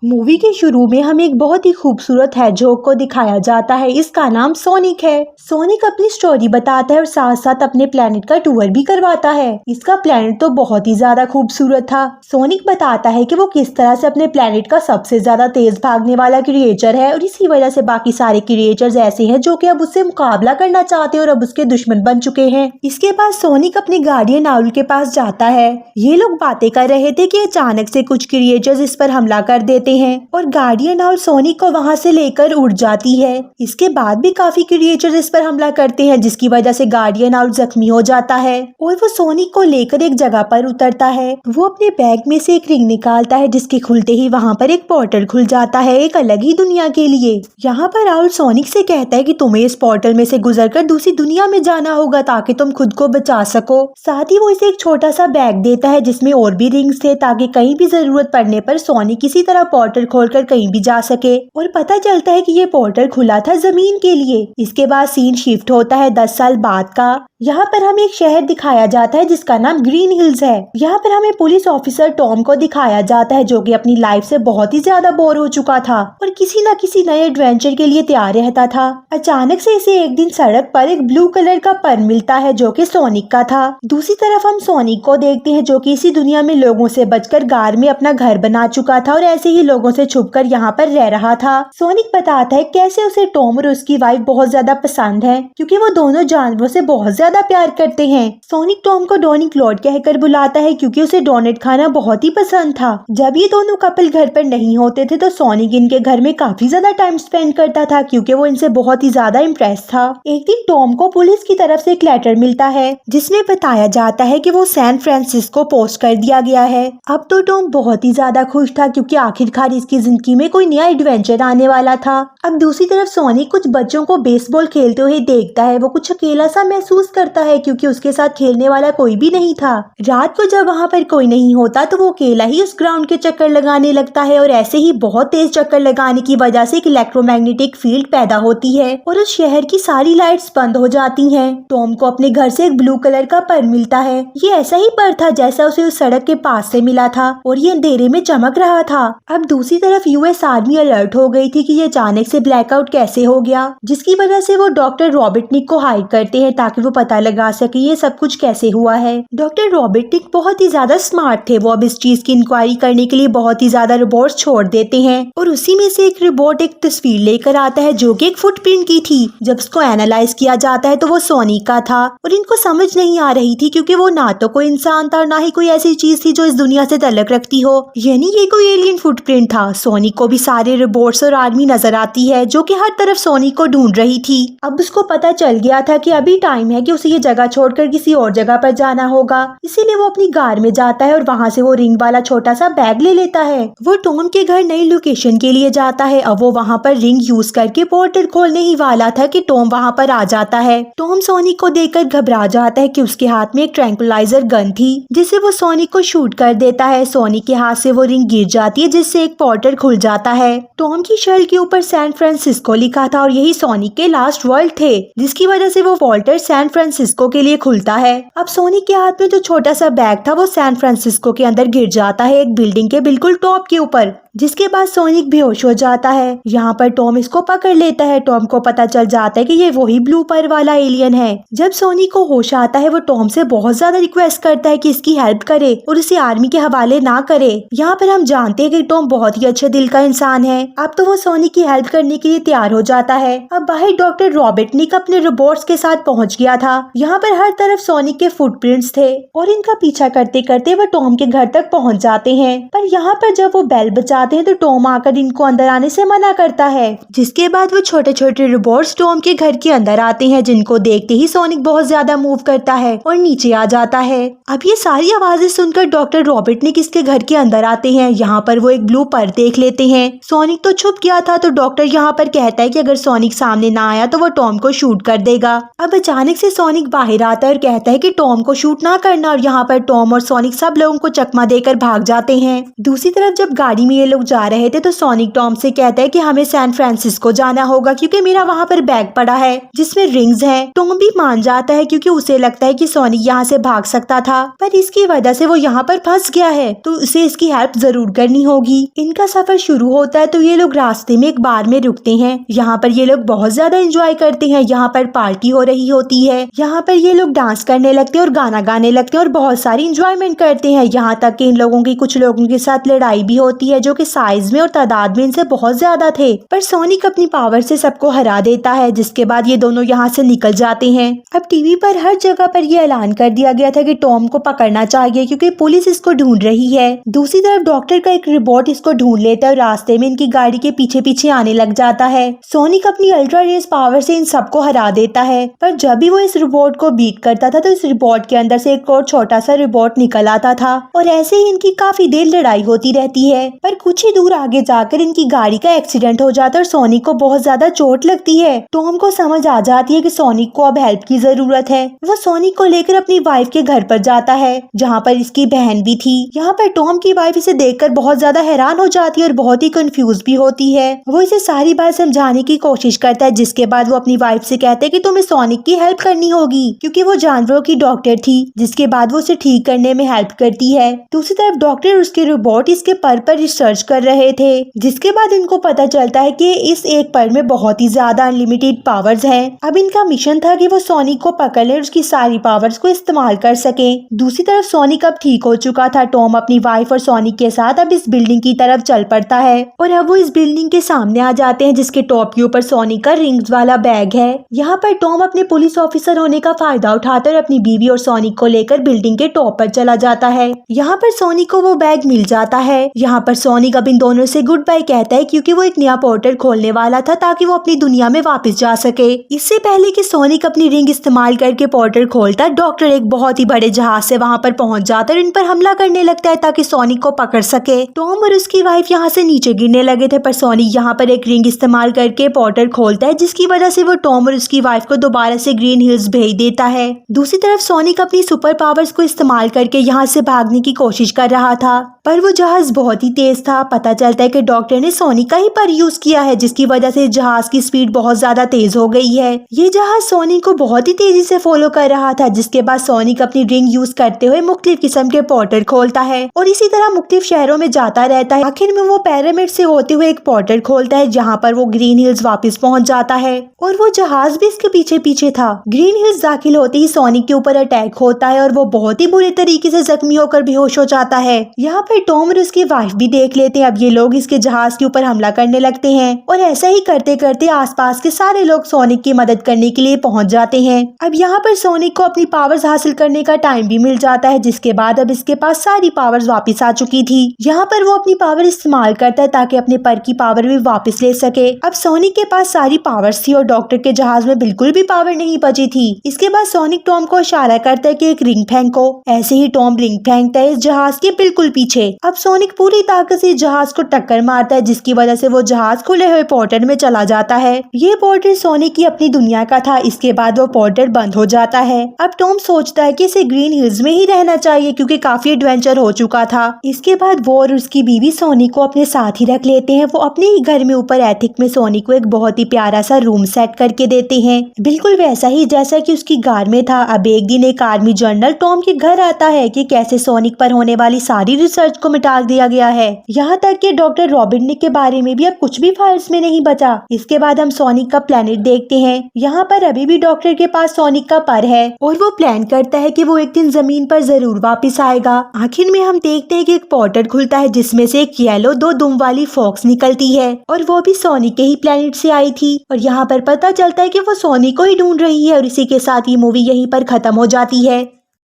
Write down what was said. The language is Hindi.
मूवी के शुरू में हमें एक बहुत ही खूबसूरत हेजहॉग को दिखाया जाता है। इसका नाम सोनिक है। सोनिक अपनी स्टोरी बताता है और साथ साथ अपने प्लेनेट का टूर भी करवाता है। इसका प्लेनेट तो बहुत ही ज्यादा खूबसूरत था। सोनिक बताता है कि वो किस तरह से अपने प्लेनेट का सबसे ज्यादा तेज भागने वाला क्रिएचर है और इसी वजह से बाकी सारे क्रिएचर्स ऐसे हैं जो कि अब उससे मुकाबला करना चाहते हैं और अब उसके दुश्मन बन चुके हैं। इसके बाद सोनिक अपने गार्डियन आउल के पास जाता है। ये लोग बातें कर रहे थे कि अचानक से कुछ क्रिएचर्स इस पर हमला कर देते हैं और गार्डियन आउल सोनिक को वहां से लेकर उड़ जाती है। इसके बाद भी काफी क्रिएचर्स इस पर हमला करते हैं जिसकी वजह से गार्डियन आउल जख्मी हो जाता है और वो सोनिक को लेकर एक जगह पर उतरता है। वो अपने बैग में से एक रिंग निकालता है जिसके खुलते ही वहाँ पर एक पोर्टल खुल जाता है एक अलग ही दुनिया के लिए। यहाँ पर आउल सोनिक से कहता है कि तुम्हें इस पोर्टल में से गुजरकर दूसरी दुनिया में जाना होगा ताकि तुम खुद को बचा सको। साथ ही वो इसे एक छोटा सा बैग देता है जिसमें और भी रिंग्स थे ताकि कहीं भी जरूरत पड़ने पर सोनिक किसी तरह पोर्टल खोलकर कहीं भी जा सके। और पता चलता है कि ये पोर्टल खुला था जमीन के लिए। इसके बाद सीन शिफ्ट होता है 10 साल बाद का। यहाँ पर हमें एक शहर दिखाया जाता है जिसका नाम ग्रीन हिल्स है। यहाँ पर हमें पुलिस ऑफिसर टॉम को दिखाया जाता है जो कि अपनी लाइफ से बहुत ही ज्यादा बोर हो चुका था और किसी न किसी नए एडवेंचर के लिए तैयार रहता था। अचानक से इसे एक दिन सड़क पर एक ब्लू कलर का पर्न मिलता है जो कि सोनिक का था। दूसरी तरफ हम सोनिक को देखते हैं जो कि इसी दुनिया में लोगों से बचकर गार में अपना घर बना चुका था और ऐसे ही लोगों से छुपकर यहाँ पर रह रहा था। सोनिक बताता है कैसे उसे टॉम और उसकी वाइफ बहुत ज्यादा पसंद है क्योंकि वो दोनों जानवरों से बहुत ज्यादा प्यार करते हैं। सोनिक टॉम को डोनिक लॉर्ड कहकर बुलाता है क्योंकि उसे डोनट खाना बहुत ही पसंद था। जब ये दोनों कपल घर पर नहीं होते थे तो सोनिक इनके घर में काफी ज्यादा टाइम स्पेंड करता था क्योंकि वो इनसे बहुत ही ज्यादा इम्प्रेस था। एक दिन टॉम को पुलिस की तरफ से एक लेटर मिलता है जिसमें बताया जाता है कि वो सैन फ्रांसिस्को पोस्ट कर दिया गया है। अब तो टॉम बहुत ही ज्यादा खुश था क्योंकि आखिरकार इसकी जिंदगी में कोई नया एडवेंचर आने वाला था। अब दूसरी तरफ सोनिक कुछ बच्चों को बेसबॉल खेलते हुए देखता है। वो कुछ अकेला सा महसूस करता है क्योंकि उसके साथ खेलने वाला कोई भी नहीं था। रात को जब वहाँ पर कोई नहीं होता तो वो अकेला ही उस ग्राउंड के चक्कर लगाने लगता है और ऐसे ही बहुत तेज चक्कर लगाने की वजह से एक इलेक्ट्रोमैग्नेटिक फील्ड पैदा होती है और उस शहर की सारी लाइट्स बंद हो जाती हैं। टॉम को अपने घर से एक ब्लू कलर का पर्न मिलता है। ये ऐसा ही पर्न था जैसा उसे उस सड़क के पास से मिला था और ये अंधेरे में चमक रहा था। अब दूसरी तरफ यूएस आर्मी अलर्ट हो गई थी कि ये अचानक से ब्लैकआउट कैसे हो गया जिसकी वजह से वो डॉक्टर रॉबर्टनिक को हायर करते हैं ताकि वो पता लगा सके ये सब कुछ कैसे हुआ है। डॉक्टर रॉबर्टनिक बहुत ही ज्यादा स्मार्ट थे। वो अब इस चीज की इंक्वायरी करने के लिए बहुत ही ज्यादा रिपोर्ट्स छोड़ देते हैं और उसी में से एक रिपोर्ट एक तस्वीर लेकर आता है जो कि एक फुटप्रिंट की थी। जब उसको एनालाइज किया जाता है तो वो सोनिक का था और इनको समझ नहीं आ रही थी क्योंकि वो ना तो कोई इंसान था और ना ही कोई ऐसी चीज थी जो इस दुनिया से ताल्लुक रखती हो, यानी ये कोई एलियन फुटप्रिंट था। सोनिक को भी सारे रिपोर्ट्स और आर्मी नजर आती है जो कि हर तरफ सोनिक को ढूंढ रही थी। अब उसको पता चल गया था कि अभी टाइम है कि उसे ये जगह छोड़कर किसी और जगह पर जाना होगा। इसीलिए वो अपनी कार में जाता है और वहाँ से वो रिंग वाला छोटा सा बैग ले लेता है। वो टॉम के घर नई लोकेशन के लिए जाता है। अब वो वहाँ पर रिंग यूज करके पोर्टल खोलने ही वाला था कि टॉम वहाँ पर आ जाता है। टॉम सोनिक को देखकर घबरा जाता है कि उसके हाथ में एक ट्रैंकुलाइजर गन थी जिससे वो सोनिक को शूट कर देता है। सोनिक के हाथ से वो रिंग गिर जाती है जिससे एक पोर्टल खुल जाता है। टॉम की शर्ट के ऊपर सैन फ्रांसिस्को लिखा था और यही सोनिक के लास्ट वर्ल्ड थे जिसकी वजह से वो पोर्टल सैन फ्रांसिस्को के लिए खुलता है। अब सोनिक के हाथ में जो छोटा सा बैग था वो सैन फ्रांसिस्को के अंदर गिर जाता है एक बिल्डिंग के बिल्कुल टॉप के ऊपर, जिसके बाद सोनिक बेहोश हो जाता है। यहाँ पर टॉम इसको पकड़ लेता है। टॉम को पता चल जाता है कि ये वही ब्लू पर वाला एलियन है। जब सोनिक को होश आता है वो टॉम से बहुत ज्यादा रिक्वेस्ट करता है कि इसकी हेल्प करे और इसे आर्मी के हवाले ना करे। यहाँ पर हम जानते हैं कि टॉम बहुत ही अच्छे दिल का इंसान है। अब तो वो सोनिक की हेल्प करने के लिए तैयार हो जाता है। अब बाहर डॉक्टर रॉबर्टनिक अपने रोबोट्स के साथ पहुँच गया था। यहाँ पर हर तरफ सोनिक के फुटप्रिंट्स थे और इनका पीछा करते करते वो टॉम के घर तक पहुँच जाते हैं। पर यहाँ पर जब वो बेल बजाते हैं तो टॉम आकर इनको अंदर आने से मना करता है। जिसके बाद वो छोटे छोटे रोबोट्स टॉम के घर के अंदर आते हैं जिनको देखते ही सोनिक बहुत ज्यादा मूव करता है और नीचे आ जाता है। अब ये सारी आवाजें सुनकर डॉक्टर रॉबर्टनिक इसके घर के अंदर आते हैं। यहाँ पर वो एक ब्लू पर देख लेते हैं। सोनिक तो छुप गया था तो डॉक्टर यहाँ पर कहता है कि अगर सोनिक सामने ना आया तो वो टॉम को शूट कर देगा। अब अचानक से सोनिक बाहर आता है और कहता है कि टॉम को शूट ना करना और यहाँ पर टॉम और सोनिक सब लोगों को चकमा देकर भाग जाते हैं। दूसरी तरफ जब गाड़ी में ये लोग जा रहे थे तो सोनिक टॉम से कहता है कि हमें सैन फ्रांसिस्को जाना होगा क्योंकि मेरा वहाँ पर बैग पड़ा है जिसमें रिंग्स हैं। टॉम भी मान जाता है क्योंकि उसे लगता है कि सोनिक यहाँ से भाग सकता था, पर इसकी वजह से वो यहाँ पर फंस गया है तो उसे इसकी हेल्प जरूर करनी होगी। इनका सफर शुरू होता है तो ये लोग रास्ते में एक बार में रुकते हैं। यहाँ पर ये लोग बहुत ज्यादा एंजॉय करते हैं। यहाँ पर पार्टी हो रही होती है। यहाँ पर ये लोग डांस करने लगते हैं और गाना गाने लगते हैं और बहुत सारी इंजॉयमेंट करते हैं। यहाँ तक कि इन लोगों की कुछ लोगों के साथ लड़ाई भी होती है जो कि साइज में और तादाद में इनसे बहुत ज्यादा थे, पर सोनिक अपनी पावर से सबको हरा देता है, जिसके बाद ये दोनों यहाँ से निकल जाते हैं। अब टीवी पर हर जगह पर ये ऐलान कर दिया गया था कि टॉम को पकड़ना चाहिए क्योंकि पुलिस इसको ढूंढ रही है। दूसरी तरफ डॉक्टर का एक रोबोट इसको ढूंढ लेता है और रास्ते में इनकी गाड़ी के पीछे पीछे आने लग जाता है। सोनिक अपनी अल्ट्रा रेस पावर से इन सबको हरा देता है, पर जब भी वो इस रोबोट को बीट करता था तो इस रोबोट के अंदर से एक और छोटा सा रोबोट निकल आता था और ऐसे ही इनकी काफी देर लड़ाई होती रहती है। पर कुछ ही दूर आगे जाकर इनकी गाड़ी का एक्सीडेंट हो जाता है और सोनिक को बहुत ज्यादा चोट लगती है। टॉम को समझ आ जाती है कि सोनिक को अब हेल्प की जरूरत है। वो सोनिक को लेकर अपनी वाइफ के घर पर जाता है जहाँ पर इसकी बहन भी थी। यहाँ पर टॉम की वाइफ इसे देखकर बहुत ज्यादा हैरान हो जाती है और बहुत ही कंफ्यूज भी होती है। वो इसे सारी बात समझाने की कोशिश करता है, जिसके बाद वो अपनी वाइफ से कहते हैं कि तुम्हें सोनिक की हेल्प करनी होगी क्योंकि वो जानवरों की डॉक्टर थी, जिसके बाद वो उसे ठीक करने में हेल्प करती है। दूसरी तरफ डॉक्टर उसके रोबोट इसके पर रिसर्च कर रहे थे, जिसके बाद इनको पता चलता है कि इस एक पर में बहुत ही ज्यादा अनलिमिटेड पावर्स हैं। अब इनका मिशन था कि वो सोनिक को पकड़ ले और उसकी सारी पावर्स को इस्तेमाल कर सके। दूसरी तरफ सोनिक अब ठीक हो चुका था। टॉम अपनी वाइफ और सोनिक के साथ अब इस बिल्डिंग की तरफ चल पड़ता है और अब वो इस बिल्डिंग के सामने आ जाते हैं जिसके टॉप के ऊपर सोनिक का रिंग्स वाला बैग है। यहाँ पर टॉम अपने पुलिस ऑफिसर होने का फायदा उठाता है और अपनी बीवी और सोनिक को लेकर बिल्डिंग के टॉप पर चला जाता है। यहाँ पर सोनिक को वो बैग मिल जाता है। यहाँ पर सोनिक अब इन दोनों से गुड बाय कहता है क्योंकि वो एक नया पोर्टल खोलने वाला था ताकि वो अपनी दुनिया में वापस जा सके। इससे पहले कि सोनिक अपनी रिंग इस्तेमाल करके पोर्टल खोलता, डॉक्टर एक बहुत ही बड़े जहाज से वहाँ पर पहुँच जाता है और इन पर हमला करने लगता है ताकि सोनिक को पकड़ सके। टॉम और उसकी वाइफ यहाँ से नीचे गिरने लगे थे, पर सोनिक यहाँ पर एक रिंग इस्तेमाल करके पोर्टल खोलता है, जिसकी वजह से वो टॉम और उसकी वाइफ को दोबारा से ग्रीन हिल्स भेज देता है। दूसरी तरफ सोनिक अपनी सुपर पावर्स को इस्तेमाल करके यहाँ से भागने की कोशिश कर रहा था, पर वो जहाज बहुत ही तेज था। पता चलता है कि डॉक्टर ने सोनिक का ही पर यूज किया है, जिसकी वजह से जहाज की स्पीड बहुत ज्यादा तेज हो गई है। ये जहाज सोनिक को बहुत ही तेजी से फॉलो कर रहा था, जिसके बाद सोनिक अपनी रिंग यूज करते हुए मुख्तलिफ किस्म के पोर्टल खोलता है और इसी तरह मुख्तलिफ शहरों में जाता रहता है। आखिर में वो पिरामिड से होते हुए एक पोर्टल खोलता है जहाँ पर वो ग्रीन हिल्स वापस पहुँच जाता है और वो जहाज भी इसके पीछे पीछे था। ग्रीन हिल्स दाखिल होते ही सोनिक के ऊपर अटैक होता है और वो बहुत ही बुरे तरीके से जख्मी होकर बेहोश हो जाता है। यहाँ पर टॉम और उसकी वाइफ भी देख लेते हैं। अब ये लोग इसके जहाज के ऊपर हमला करने लगते हैं और ऐसा ही करते करते आसपास के सारे लोग सोनिक की मदद करने के लिए पहुंच जाते हैं। अब यहाँ पर सोनिक को अपनी पावर्स हासिल करने का टाइम भी मिल जाता है, जिसके बाद अब इसके पास सारी पावर्स वापस आ चुकी थी। यहाँ पर वो अपनी पावर इस्तेमाल करता है ताकि अपने पर की पावर भी वापस ले सके। अब सोनिक के पास सारी पावर्स थी और डॉक्टर के जहाज में बिल्कुल भी पावर नहीं बची थी। इसके बाद सोनिक टॉम को इशारा करता है कि एक रिंग फेंको। ऐसे ही टॉम रिंग फेंकता है इस जहाज के बिल्कुल पीछे। अब सोनिक पूरी ताकत से जहाज को टक्कर मारता है, जिसकी वजह से वो जहाज खुले हुए पोर्टल में चला जाता है। ये पोर्टल सोनिक की अपनी दुनिया का था। इसके बाद वो पोर्टल बंद हो जाता है। अब टॉम सोचता है कि इसे ग्रीन हिल्स में ही रहना चाहिए क्योंकि काफी एडवेंचर हो चुका था। इसके बाद वो और उसकी बीवी सोनिक को अपने साथ ही रख लेते हैं। वो अपने ही घर में ऊपर एथिक में सोनिक को एक बहुत ही प्यारा सा रूम सेट करके देते हैं, बिल्कुल वैसा ही जैसा कि उसकी कार में था। अब एक दिन एक आर्मी जर्नल टॉम के घर आता है कि कैसे सोनिक पर होने वाली सारी रिसर्च को मिटा दिया गया है, यहाँ तक कि डॉक्टर रॉबिननिक के बारे में भी अब कुछ भी फाइल्स में नहीं बचा। इसके बाद हम सोनिक का प्लेनेट देखते हैं। यहाँ पर अभी भी डॉक्टर के पास सोनिक का पर है और वो प्लान करता है कि वो एक दिन जमीन पर जरूर वापस आएगा। आखिर में हम देखते हैं कि एक पोर्टल खुलता है जिसमें से एक येलो 2 दुम वाली फॉक्स निकलती है और वो भी सोनिक के ही प्लेनेट से आई थी। और यहाँ पर पता चलता है कि वो सोनिक को ही ढूंढ रही है और इसी के साथ ये मूवी यहीं पर खत्म हो जाती है।